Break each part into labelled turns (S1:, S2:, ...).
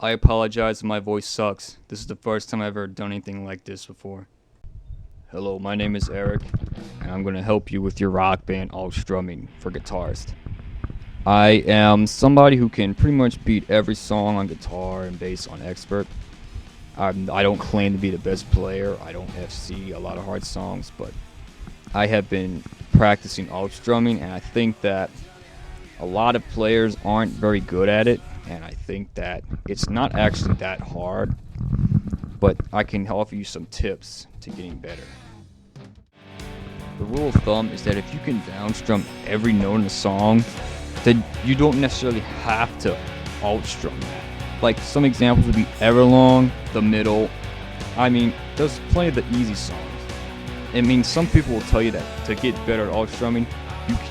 S1: I apologize if my voice sucks. This is the first time I've ever done anything like this before. Hello, my name is Eric, and I'm going to help you with your rock band Alt-Strumming for guitarist. I am somebody who can pretty much beat every song on guitar and bass on expert. I don't claim to be the best player. I don't FC a lot of hard songs, but I have been practicing Alt-Strumming, and I think that a lot of players aren't very good at it, and I think that it's not actually that hard, but I can offer you some tips to getting better. The rule of thumb is that if you can downstrum every note in a song, then you don't necessarily have to alt-strum that. Like some examples would be Everlong, The Middle. I mean, there's plenty of the easy songs. I mean, some people will tell you that to get better at alt-strumming,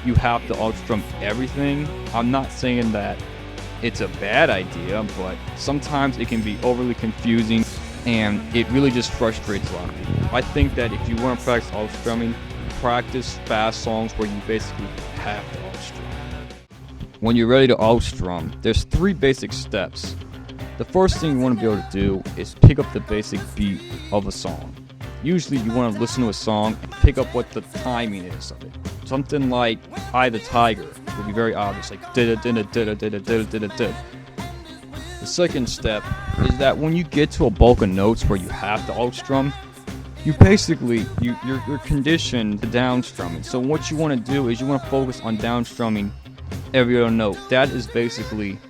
S1: you have to alt-strum everything. I'm not saying that it's a bad idea, but sometimes it can be overly confusing and it really just frustrates a lot of people. I think that if you want to practice alt-strumming, practice fast songs where you basically have to alt-strum. When you're ready to alt-strum, there's 3 basic steps. The first thing you want to be able to do is pick up the basic beat of a song. Usually you want to listen to a song and pick up what the timing is of it. Something like Eye the Tiger would be very obvious, like da-da-da-da-da-da-da-da-da-da. The second step is that when you get to a bulk of notes where you have to alt-strum, you basically, you're conditioned to downstrumming. So what you want to do is you want to focus on downstrumming every other note. That is basically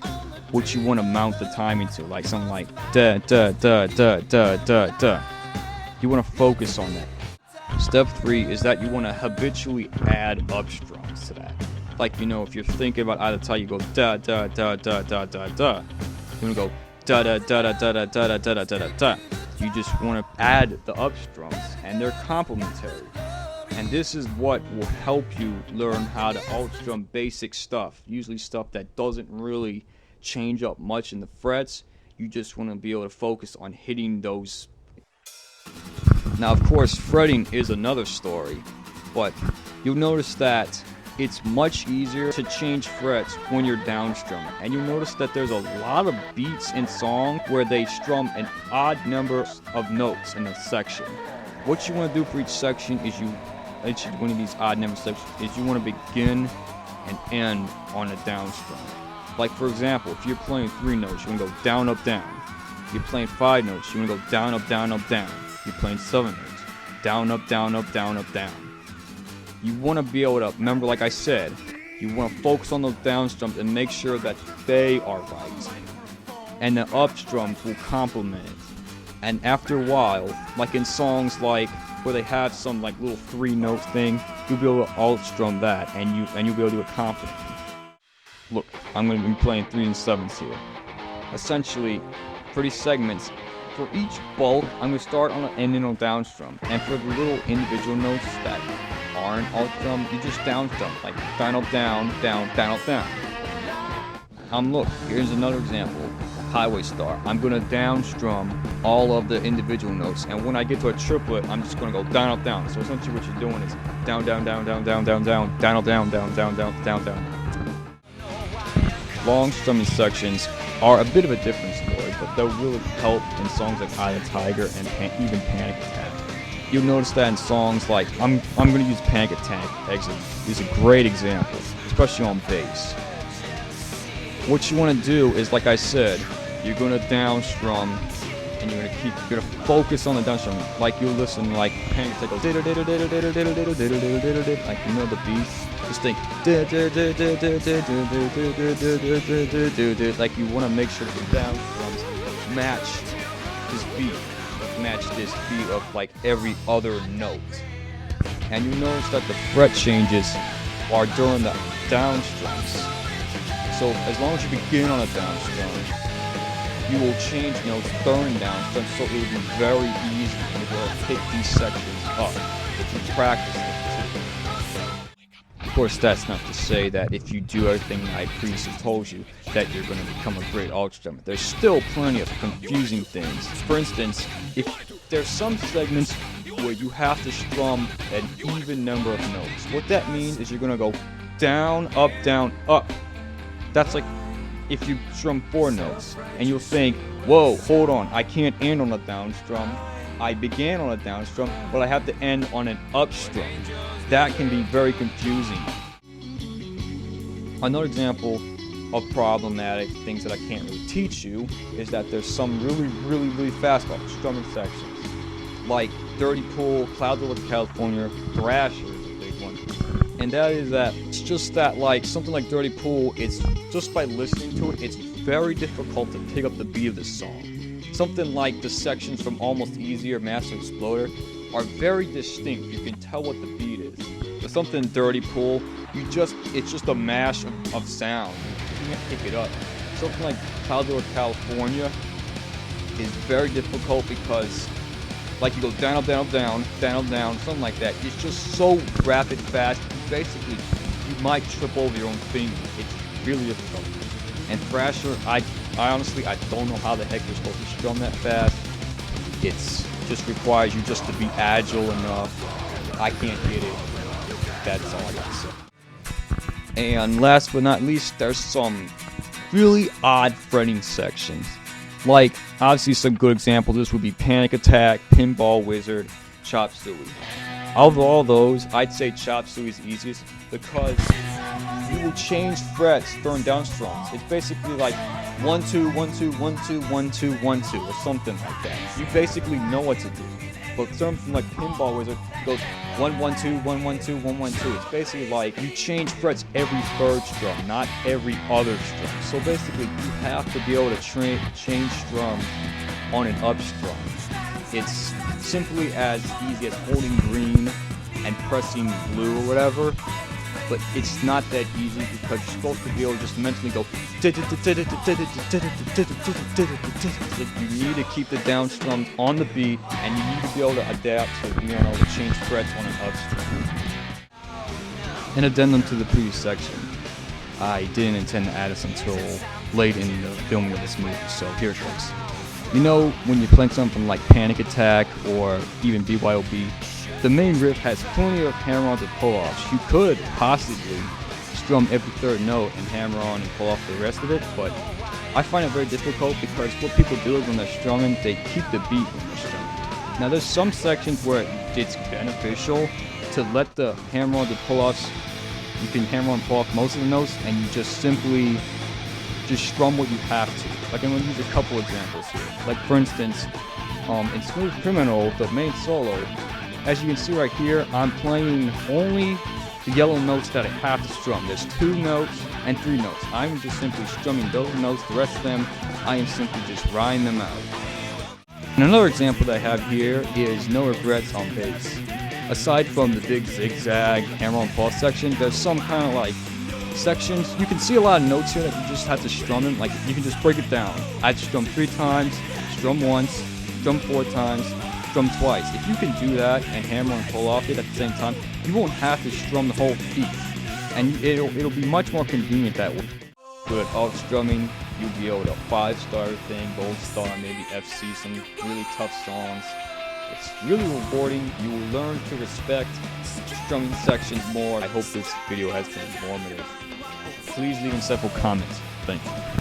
S1: what you want to mount the timing to, like something like da da da da da da da. You want to focus on that. Step 3 is that you want to habitually add upstrums to that. Like, you know, if you're thinking about either tie, you go da da da da da da da. You want to go da da da da da da da da da da da. You just want to add the upstrums, and they're complementary. And this is what will help you learn how to alt-strum basic stuff, usually stuff that doesn't really change up much in the frets. You just want to be able to focus on hitting those. Now, of course, fretting is another story, but you'll notice that it's much easier to change frets when you're downstrumming. And you'll notice that there's a lot of beats in songs where they strum an odd number of notes in a section. What you want to do for each section is each one of these odd number sections is you want to begin and end on a downstrum. Like, for example, if you're playing 3 notes, you want to go down, up, down. If you're playing 5 notes, you want to go down, up, down, up, down. If you're playing 7 notes, down, up, down, up, down, up, down. You want to be able to, remember, like I said, you want to focus on those downstrums and make sure that they are right. And the upstrums will complement it. And after a while, like in songs like where they have some like little 3-note thing, you'll be able to alt-strum that, and you'll be able to do it confidently. Look, I'm going to be playing 3 and 7s here. Essentially, for these segments, for each bulk, I'm going to start on an ending on downstrum, and for the little individual notes that aren't alt-strum, you just downstrum, like down, up, down, down, down, up, down. Look, here's another example. Highway Star. I'm going to downstrum all of the individual notes, and when I get to a triplet, I'm just going to go down, up, down. So essentially what you're doing is down, down, down, down, down, down, down, down, up, down, down, down, down, down, down. Long strumming sections are a bit of a different story, but they'll really help in songs like Eye the Tiger and even Panic Attack. You'll notice that in songs like, I'm going to use Panic Attack Exit. It's a great example, especially on bass. What you want to do is, like I said, you're going to downstrum, and you're going to focus on the downstrum. Like you'll listen, like Panic Attack goes, like, you know the beat. Just think, like you want to make sure that the downstrums match this beat of like every other note. And you notice that the fret changes are during the downstrums. So as long as you begin on a downstrum, you will change notes during downstrum, so it will be very easy to be able to pick these sections up if you practice them. Of course, that's not to say that if you do everything I previously told you, that you're going to become a great alt-strummer. There's still plenty of confusing things. For instance, if there's some segments where you have to strum an even number of notes. What that means is you're going to go down, up, down, up. That's like if you strum 4 notes and you'll think, whoa, hold on, I can't end on a down strum. I began on a down strum, but I have to end on an up strum. That can be very confusing. Another example of problematic things that I can't really teach you is that there's some really fast strumming sections. Like Dirty Pool, Clouds Over California, Thrasher is a big one. And that is that it's just that like something like Dirty Pool, it's just by listening to it, it's very difficult to pick up the beat of the song. Something like the sections from Almost Easy or Master Exploder are very distinct. You can tell what the beat is. But something Dirty Pool, it's just a mash of sound. You can't pick it up. Something like Clouds Over California is very difficult because like you go down, up, down, up, down, down, up, down, something like that. It's just so rapid, fast. Basically, you might trip over your own finger. It's really difficult. And Thrasher, I honestly, I don't know how the heck you're supposed to strum that fast. It's just requires you just to be agile enough. I can't get it. That's all I gotta say. And last but not least, there's some really odd fretting sections. Like, obviously some good examples, this would be Panic Attack, Pinball Wizard, Chop Suey. Of all those, I'd say Chop Suey is easiest because you will change frets during down strums. It's basically like 1 2 1 2 1 2 1 2 1 2 or something like that. You basically know what to do. But something like Pinball Wizard goes 1 1 2 1 1 2 1 1 2. It's basically like you change frets every third strum, not every other strum. So basically, you have to be able to change strums on an up strum. It's simply as easy as holding green and pressing blue or whatever. But it's not that easy because you're supposed to be able to just mentally go. You need to keep the down strums on the beat, and you need to be able to adapt to being able to change frets on an up strum. An addendum to the previous section. I didn't intend to add this until late in the filming of this movie, so here it goes. You know, when you're playing something like Panic Attack or even BYOB, the main riff has plenty of hammer-ons and pull-offs. You could possibly strum every third note and hammer on and pull off the rest of it, but I find it very difficult because what people do is when they're strumming, they keep the beat when they're strumming. Now there's some sections where it's beneficial to let the hammer-ons and pull-offs, you can hammer on and pull off most of the notes and you just simply strum what you have to. Like I'm going to use a couple examples here. Like for instance, in Smooth Criminal, the main solo, as you can see right here, I'm playing only the yellow notes that I have to strum. There's 2 notes and 3 notes. I'm just simply strumming those notes. The rest of them, I am simply just riding them out. And another example that I have here is No Regrets on bass. Aside from the big zigzag hammer-on pull section, there's some kind of like sections. You can see a lot of notes here that you just have to strum them. Like you can just break it down. I'd strum 3 times, strum once, strum 4 times, strum twice. If you can do that and hammer and pull off it at the same time, you won't have to strum the whole piece, and it'll be much more convenient that way. Good at alt-strumming, you'll be able to 5-star thing, gold star, maybe FC, some really tough songs. It's really rewarding. You will learn to respect strumming sections more. I hope this video has been informative. Please leave in several comments. Thank you.